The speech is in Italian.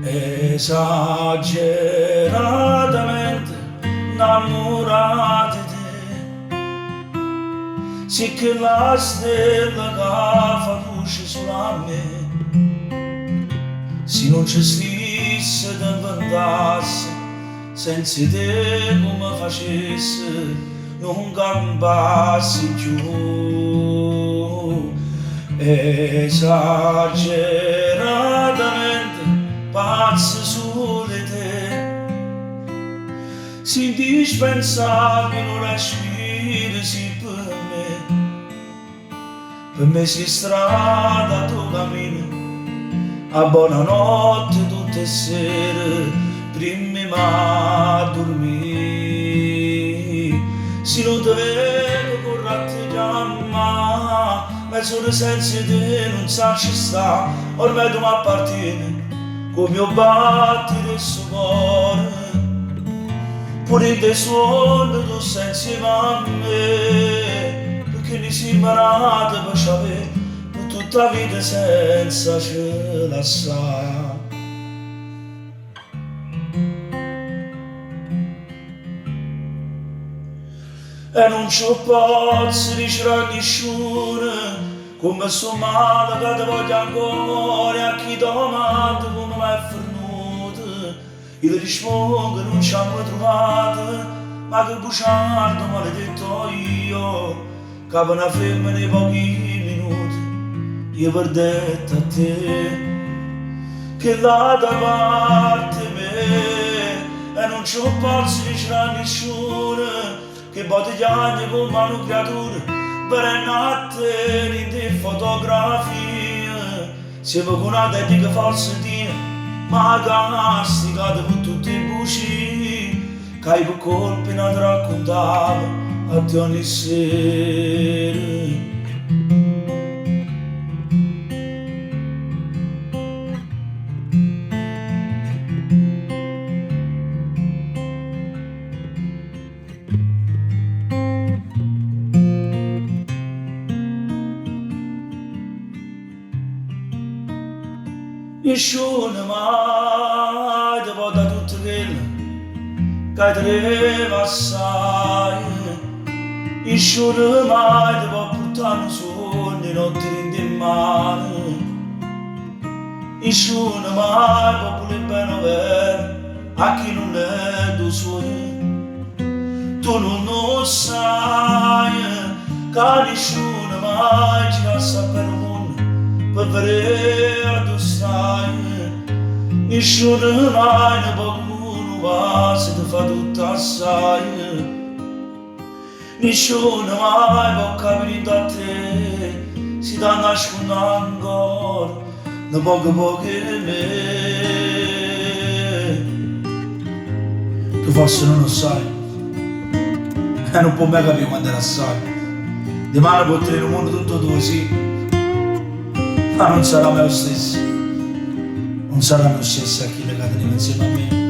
esageratamente innamorata di te, sì che la stella che fa luce sulla me, se non ci stesse da inventasse, senza te come facesse, non campassi più, esageratamente pazzo su di te, si indispensabile non respiri sì per me si strada tu cammini, a buonanotte tutte le sere, prima ma dormire, si non te vedo corrette chiama, mezzo di senza te non sa ci sta, ormai tu mi appartieni, come mio battere il suo cuore, pure in te suono tu sei insieme a me, perché mi si imparata per sapere per tutta la vita senza ce la sa. E non ci posso dire a nessuno come sto male che ti voglio ancora, a chi domanda come mi è venuto, io rispondo che non ci hanno trovato, ma che bugiardo maledetto io, che per una femmina di pochi minuti io perdetto a te, che là da parte me, e non ci posso dire a nessuno che bottigliani con mano creature per natte in te fotografie, siamo con una tecnica falsa di ma castigata per tutti i buci che hai per colpi non ti raccontavo a te ogni sera. Nessuno mai ti può dare tutto quello che trema assai, nessuno mai ti può portare un sogno notte in mano, nessuno mai può pulire bene vero a chi non è tuo sogno, tu non lo sai, che nessuno mai ci va a sapere il mondo per vedere dove stai, nessuno mai ne può uno va se ti fa tutto assai, nessuno mai può capire da te, si da nasconde ancora da poco me, tu forse non lo sai, e non puoi mai capire quando era assai, domani può tenere il mondo tutto così, ma non sarà mai lo stesso, non sarà lo stesso a chi le cadene insieme a me.